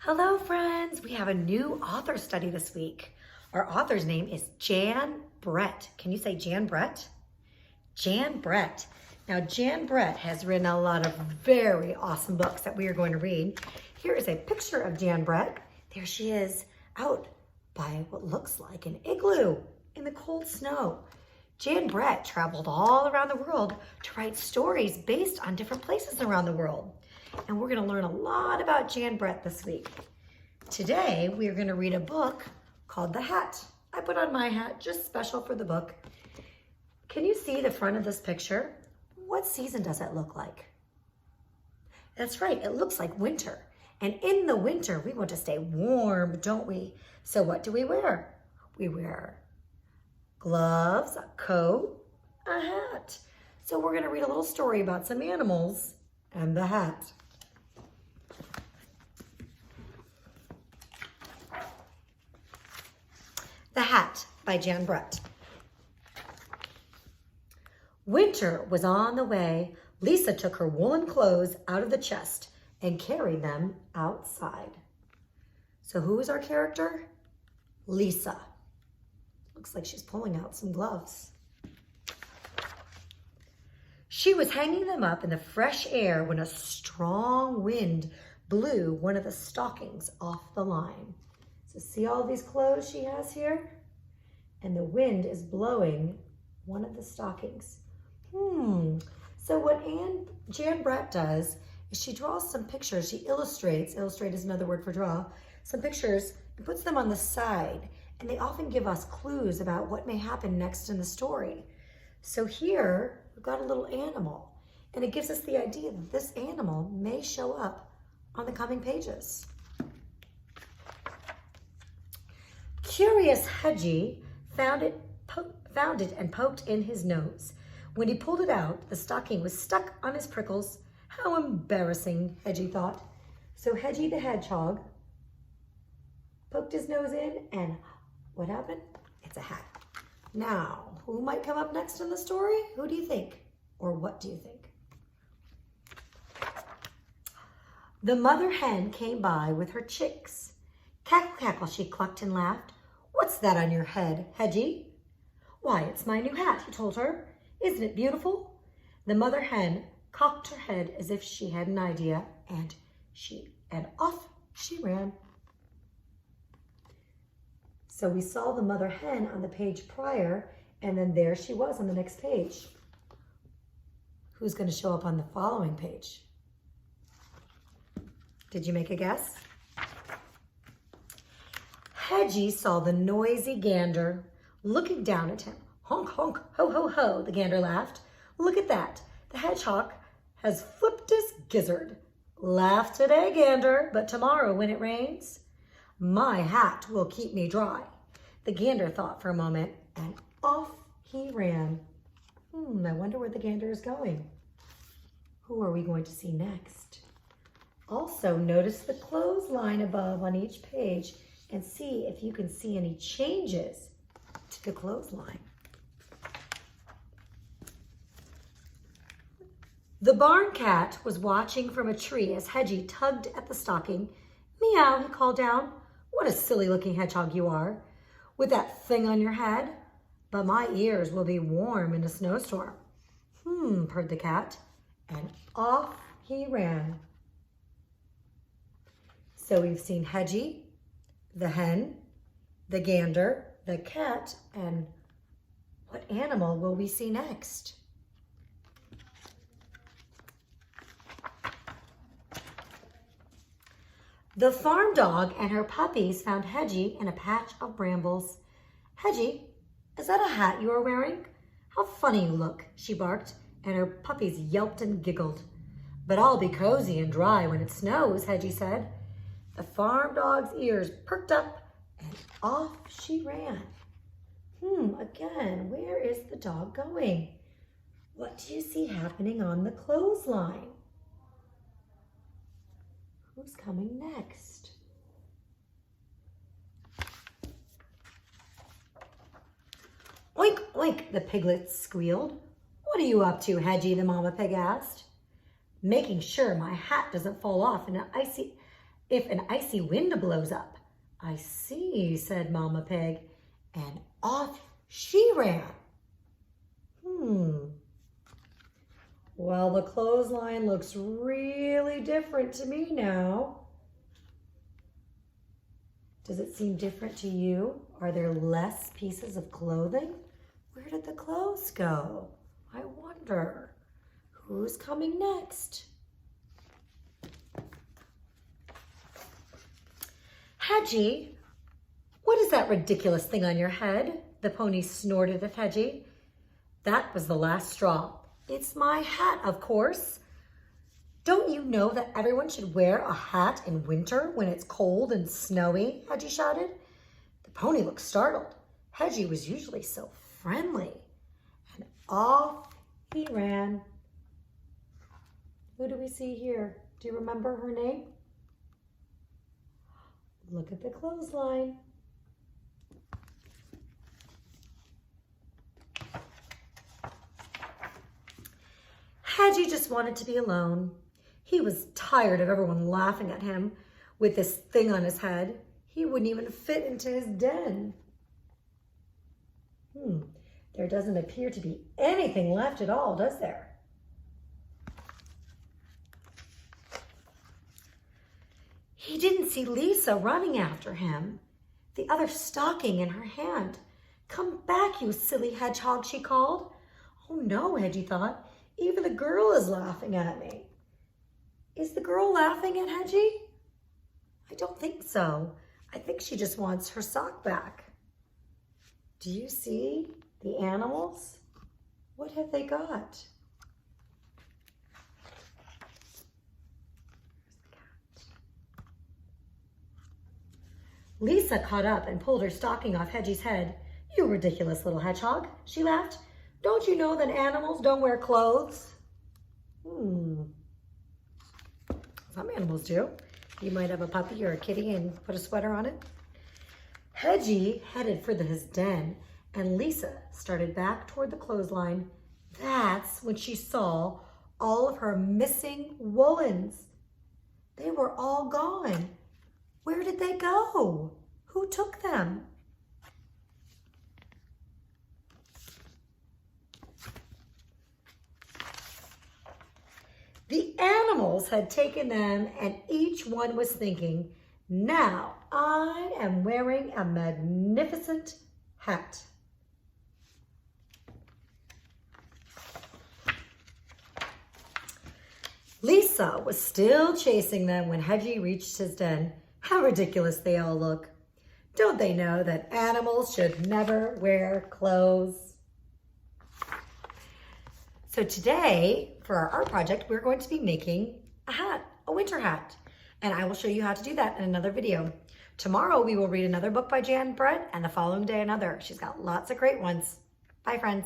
Hello, friends. We have a new author study this week. Our author's name is Jan Brett. Can you say Jan Brett? Jan Brett. Now, Jan Brett has written a lot of very awesome books that we are going to read. Here is a picture of Jan Brett. There she is out by what looks like an igloo in the cold snow. Jan Brett traveled all around the world to write stories based on different places around the world. And we're going to learn a lot about Jan Brett this week. Today, we are going to read a book called The Hat. I put on my hat just special for the book. Can you see the front of this picture? What season does it look like? That's right, it looks like winter. And in the winter, we want to stay warm, don't we? So what do we wear? We wear gloves, a coat, a hat. So we're going to read a little story about some animals and the hat. The Hat by Jan Brett. Winter was on the way. Lisa took her woolen clothes out of the chest and carried them outside. So who is our character? Lisa. Looks like she's pulling out some gloves. She was hanging them up in the fresh air when a strong wind blew one of the stockings off the line. So see all these clothes she has here? And the wind is blowing one of the stockings. So what Jan Brett does is she draws some pictures. She illustrates, illustrate is another word for draw, some pictures and puts them on the side. And they often give us clues about what may happen next in the story. So here, we've got a little animal. And it gives us the idea that this animal may show up on the coming pages. Curious Hedgie found it and poked in his nose. When he pulled it out, the stocking was stuck on his prickles. How embarrassing, Hedgie thought. So Hedgie the hedgehog poked his nose in, and what happened? It's a hat. Now, who might come up next in the story? Who do you think? Or what do you think? The mother hen came by with her chicks. Cackle, cackle, she clucked and laughed. What's that on your head, Hedgie? Why, it's my new hat, he told her. Isn't it beautiful? The mother hen cocked her head as if she had an idea, and off she ran. So we saw the mother hen on the page prior, and then there she was on the next page. Who's going to show up on the following page? Did you make a guess? Hedgie saw the noisy gander looking down at him. Honk, honk, ho, ho, ho, the gander laughed. Look at that. The hedgehog has flipped his gizzard. Laugh today, gander, but tomorrow when it rains, my hat will keep me dry. The gander thought for a moment, and off he ran. I wonder where the gander is going. Who are we going to see next? Also, notice the clothesline above on each page and see if you can see any changes to the clothesline. The barn cat was watching from a tree as Hedgie tugged at the stocking. Meow, he called down. What a silly looking hedgehog you are, with that thing on your head. But my ears will be warm in a snowstorm. Purred the cat, and off he ran. So we've seen Hedgie, the hen, the gander, the cat, and what animal will we see next? The farm dog and her puppies found Hedgie in a patch of brambles. Hedgie, is that a hat you are wearing? How funny you look, she barked, and her puppies yelped and giggled. But I'll be cozy and dry when it snows, Hedgie said. The farm dog's ears perked up and off she ran. Again, where is the dog going? What do you see happening on the clothesline? Who's coming next? Oink, oink, the piglet squealed. What are you up to, Hedgie, the mama pig asked. Making sure my hat doesn't fall off in an icy if an icy wind blows up. I see, said Mama Pig, and off she ran. Well, the clothesline looks really different to me now. Does it seem different to you? Are there less pieces of clothing? Where did the clothes go? I wonder. Who's coming next? Hedgie, what is that ridiculous thing on your head? The pony snorted at Hedgie. That was the last straw. It's my hat, of course. Don't you know that everyone should wear a hat in winter when it's cold and snowy? Hedgie shouted. The pony looked startled. Hedgie was usually so friendly. And off he ran. Who do we see here? Do you remember her name? Look at the clothesline. Hedgie just wanted to be alone. He was tired of everyone laughing at him with this thing on his head. He wouldn't even fit into his den. There doesn't appear to be anything left at all, does there? He didn't see Lisa running after him, the other stocking in her hand. Come back, you silly hedgehog, she called. Oh no, Hedgie thought. Even the girl is laughing at me. Is the girl laughing at Hedgie? I don't think so. I think she just wants her sock back. Do you see the animals? What have they got? Lisa caught up and pulled her stocking off Hedgie's head. You ridiculous little hedgehog, she laughed. Don't you know that animals don't wear clothes? Some animals do. You might have a puppy or a kitty and put a sweater on it. Hedgie headed for his den, and Lisa started back toward the clothesline. That's when she saw all of her missing woolens. They were all gone. Where did they go? Who took them? The animals had taken them, and each one was thinking, now I am wearing a magnificent hat. Lisa was still chasing them when Hedgie reached his den. How ridiculous they all look. Don't they know that animals should never wear clothes? So today, for our art project, we're going to be making a hat, a winter hat. And I will show you how to do that in another video. Tomorrow, we will read another book by Jan Brett, and the following day, another. She's got lots of great ones. Bye, friends.